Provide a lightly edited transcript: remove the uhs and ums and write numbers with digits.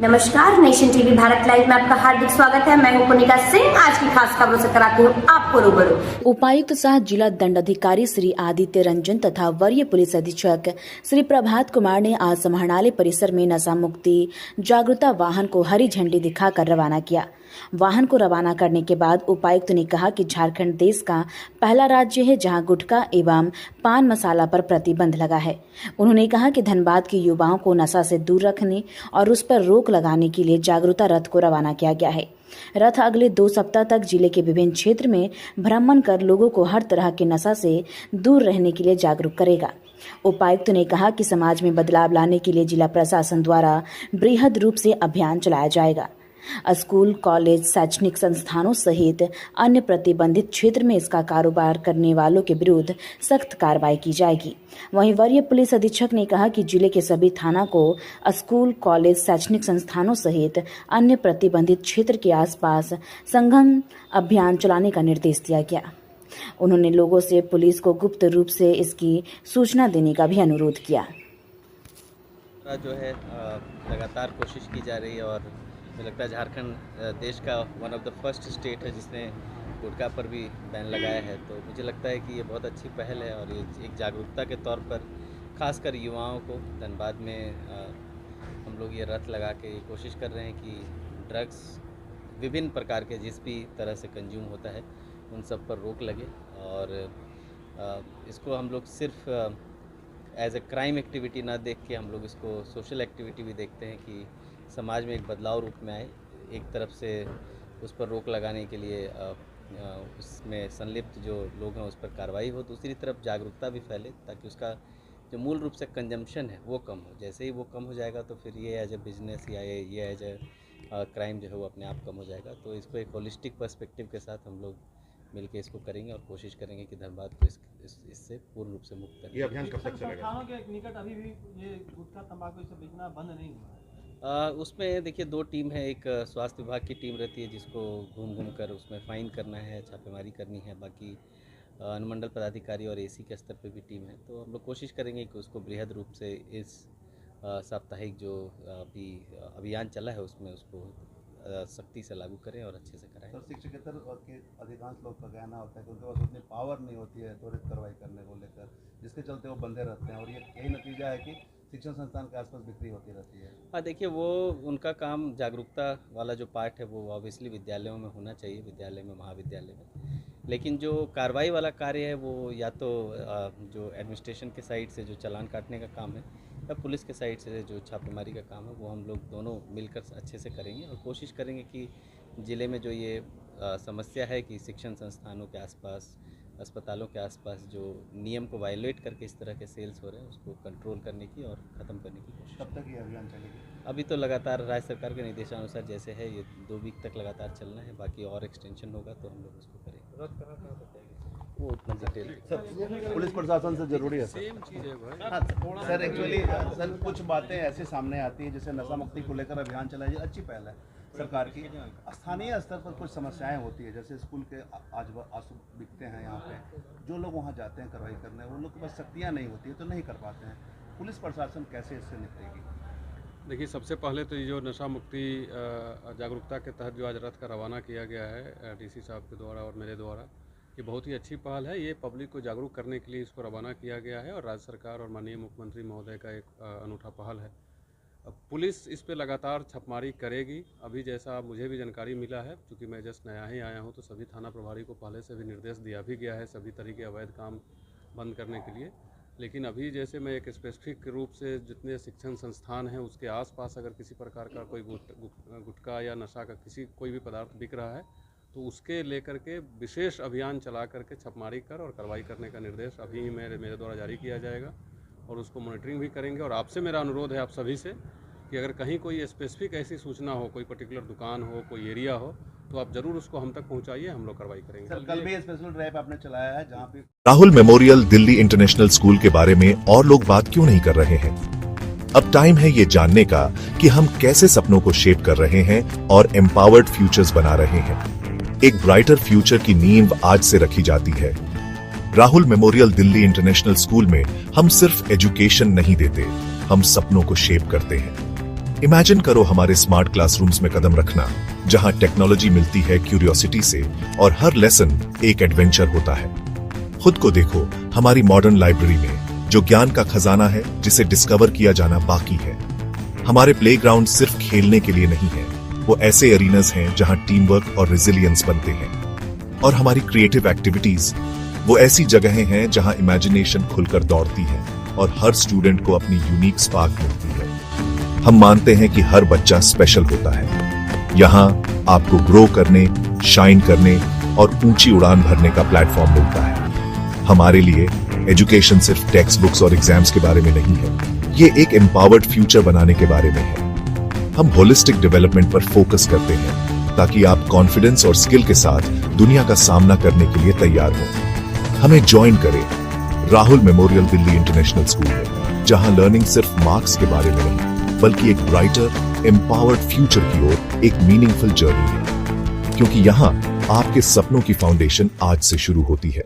नमस्कार, nation TV Bharat live में आपका हार्दिक स्वागत है। मैं हूं पुनिका सिंह। आज की खास खबरों से कराती हूं आपको रूबरू। उपायुक्त सह जिला दंडाधिकारी श्री आदित्य रंजन तथा वरीय पुलिस अधीक्षक श्री प्रभात कुमार ने आज समाहरणालय परिसर में नशा मुक्ति जागरूकता वाहन को हरी झंडी दिखाकर रवाना किया। वाहन को रवाना करने के बाद उपायुक्त ने कहा कि झारखंड देश का पहला राज्य है जहां गुटखा एवं पान मसाला पर प्रतिबंध लगा है। उन्होंने कहा कि धनबाद के युवाओं को नशा से दूर रखने और उस पर रोक लगाने के लिए जागरूकता रथ को रवाना किया गया है। रथ अगले 2 सप्ताह तक जिले के विभिन्न क्षेत्र में भ्रमण कर लोगों को हर तरह के नशा से दूर रहने के लिए जागरूक करेगा। उपायुक्त ने कहा कि समाज में बदलाव लाने के लिए जिला प्रशासन द्वारा बृहद रूप से अभियान चलाया जाएगा। स्कूल, कॉलेज, शैक्षणिक संस्थानों सहित अन्य प्रतिबंधित क्षेत्र में इसका कारोबार करने वालों के विरुद्ध सख्त कार्रवाई की जाएगी। वहीं वरीय पुलिस अधीक्षक ने कहा कि जिले के सभी थाना को स्कूल, कॉलेज, शैक्षणिक संस्थानों सहित अन्य प्रतिबंधित क्षेत्र के आसपास संघन अभियान चलाने का निर्देश दिया गया। उन्होंने लोगों से पुलिस को गुप्त रूप से इसकी सूचना देने का भी अनुरोध किया। जो है लगातार कोशिश की जा रही है और मुझे लगता है झारखंड देश का one of the first state है जिसने गुटखा पर भी बैन लगाया है। तो मुझे लगता है कि ये बहुत अच्छी पहल है और ये एक जागरूकता के तौर पर खासकर युवाओं को धनबाद में हम लोग ये रथ लगा के कोशिश कर रहे हैं कि ड्रग्स विभिन्न प्रकार के जिस भी तरह से कंज्यूम होता है उन सब पर रोक लगे और इसको हम लोग सिर्फ एज ए क्राइम एक्टिविटी ना देख के हम लोग इसको सोशल एक्टिविटी भी देखते हैं कि समाज में एक बदलाव रूप में आए। एक तरफ से उस पर रोक लगाने के लिए उसमें संलिप्त जो लोग हैं उस पर कार्रवाई हो, दूसरी तरफ जागरूकता भी फैले ताकि उसका जो मूल रूप से कंजम्पशन है वो कम हो। जैसे ही वो कम हो जाएगा तो फिर ये एज ए बिजनेस या ये एज ए क्राइम जो है वो अपने आप कम हो जाएगा। तो इसको एक होलिस्टिक पर्सपेक्टिव के साथ हम लोग मिलके इसको करेंगे और कोशिश करेंगे कि धनबाद को इससे पूर्ण रूप से मुक्त करें। ये अभियान कब तक चलेगा? के निकट अभी भी ये गुटखा तंबाकू इसे बेचना बंद नहीं हुआ है। उसमें देखिए 2 टीम है। एक स्वास्थ्य विभाग की टीम रहती है जिसको घूम कर उसमें फाइन करना है, छापेमारी करनी है। बाकी अनुमंडल पदाधिकारी और एसी के स्तर पे भी टीम है। तो हम लोग कोशिश करेंगे कि उसको बृहद रूप से इस साप्ताहिक जो अभी अभियान चला है उसमें उसको सख्ती से लागू करें और अच्छे से कराएं। सर, शिक्षकेतर के अधिकांश लोग का कहना होता है कि उनके पास उतनी पावर नहीं होती है त्वरित कार्रवाई करने को लेकर, जिसके चलते वो बंदे रहते हैं और यही नतीजा है कि शिक्षण संस्थान के आसपास बिक्री होती रहती है। हाँ, देखिए वो उनका काम जागरूकता वाला जो पार्ट है वो ऑब्वियसली विद्यालयों में होना चाहिए, विद्यालय में, महाविद्यालय में। लेकिन जो कार्रवाई वाला कार्य है वो या तो जो एडमिनिस्ट्रेशन के साइड से जो चालान काटने का काम है या पुलिस के साइड से जो छापेमारी का काम है वो हम लोग दोनों मिलकर अच्छे से करेंगे और कोशिश करेंगे कि ज़िले में जो ये समस्या है कि शिक्षण संस्थानों के आसपास, अस्पतालों के आसपास जो नियम को वायलेट करके इस तरह के सेल्स हो रहे हैं उसको कंट्रोल करने की और ख़त्म करने की कोशिश। कब तक ये अभियान चलेगी? अभी तो लगातार राज्य सरकार के निर्देशानुसार जैसे है ये 2 वीक तक लगातार चलना है। बाकी और एक्सटेंशन होगा तो हम लोग उसको करेंगे। वो उतना डिटेल सर, पुलिस प्रशासन से जरूरी है सेम चीज़ है। हाँ सर, एक्चुअली सर कुछ बातें ऐसी सामने आती हैं जैसे नशा मुक्ति को लेकर अभियान चलाया जाए, अच्छी पहल है सरकार की। स्थानीय स्तर पर कुछ समस्याएं होती है, जैसे स्कूल के आंसू बिकते हैं यहाँ पे, जो लोग वहाँ जाते हैं कार्रवाई करने, वो लोग के पास शक्तियाँ नहीं होती है तो नहीं कर पाते हैं। पुलिस प्रशासन कैसे इससे निपटेगी? देखिए, सबसे पहले तो ये जो नशा मुक्ति जागरूकता के तहत जो आज रथ का रवाना किया गया है डीसी साहब के द्वारा और मेरे द्वारा, ये बहुत ही अच्छी पहल है। ये पब्लिक को जागरूक करने के लिए इसको रवाना किया गया है और राज्य सरकार और माननीय मुख्यमंत्री महोदय का एक अनूठा पहल है। पुलिस इस पे लगातार छापेमारी करेगी। अभी जैसा मुझे भी जानकारी मिला है, क्योंकि मैं जस्ट नया ही आया हूँ, तो सभी थाना प्रभारी को पहले से भी निर्देश दिया भी गया है सभी तरह के अवैध काम बंद करने के लिए। लेकिन अभी जैसे मैं एक स्पेसिफिक रूप से जितने शिक्षण संस्थान हैं उसके आसपास अगर किसी प्रकार का कोई गुटखा या नशा का कोई भी पदार्थ बिक रहा है तो उसके लेकर के विशेष अभियान चला करके छापेमारी कर और कार्रवाई करने का निर्देश अभी मेरे द्वारा जारी किया जाएगा और उसको मॉनिटरिंग भी करेंगे। और आपसे मेरा अनुरोध है आप सभी से कि अगर कहीं कोई स्पेसिफिक ऐसी सूचना हो, कोई पर्टिकुलर दुकान हो, कोई एरिया हो, तो आप जरूर उसको हम तक पहुंचाइए, हम लोग कार्रवाई करेंगे। सर, कल भी स्पेशल ड्राइव आपने चलाया है जहाँ पे Rahul memorial Delhi international school के बारे में और लोग बात क्यों नहीं कर रहे हैं? अब टाइम है ये जानने का कि हम कैसे सपनों को शेप कर रहे हैं और एम्पावर्ड फ्यूचर्स बना रहे हैं। एक ब्राइटर फ्यूचर की नींव आज से रखी जाती है। Rahul memorial Delhi international school में हम सिर्फ एजुकेशन नहीं देते, हम सपनों को शेप करते हैं। इमेजिन करो हमारे स्मार्ट क्लासरूम्स में कदम रखना, जहां टेक्नोलॉजी मिलती है क्यूरियोसिटी से और हर लेसन एक एडवेंचर होता है। खुद को देखो हमारी मॉडर्न लाइब्रेरी में, जो ज्ञान का खजाना है जिसे डिस्कवर किया जाना बाकी है। हमारे प्लेग्राउंड सिर्फ खेलने के लिए नहीं है, वो ऐसे एरिनास हैं जहां टीम वर्क और रेजिलियंस बनते हैं। और हमारी क्रिएटिव एक्टिविटीज वो ऐसी जगहें हैं जहां इमेजिनेशन खुलकर दौड़ती है और हर स्टूडेंट को अपनी यूनिक स्पार्क मिलती है। हम मानते हैं कि हर बच्चा स्पेशल होता है। यहाँ आपको ग्रो करने, शाइन करने और ऊंची उड़ान भरने का प्लेटफॉर्म मिलता है। हमारे लिए एजुकेशन सिर्फ टेक्स्ट बुक्स और एग्जाम्स के बारे में नहीं है, ये एक एम्पावर्ड फ्यूचर बनाने के बारे में है। हम होलिस्टिक डेवलपमेंट पर फोकस करते हैं ताकि आप कॉन्फिडेंस और स्किल के साथ दुनिया का सामना करने के लिए तैयार हो। हमें ज्वाइन करें Rahul memorial Delhi international school में, जहां लर्निंग सिर्फ मार्क्स के बारे में नहीं बल्कि एक ब्राइटर, एम्पावर्ड फ्यूचर की ओर एक मीनिंगफुल जर्नी है। क्योंकि यहाँ आपके सपनों की फाउंडेशन आज से शुरू होती है।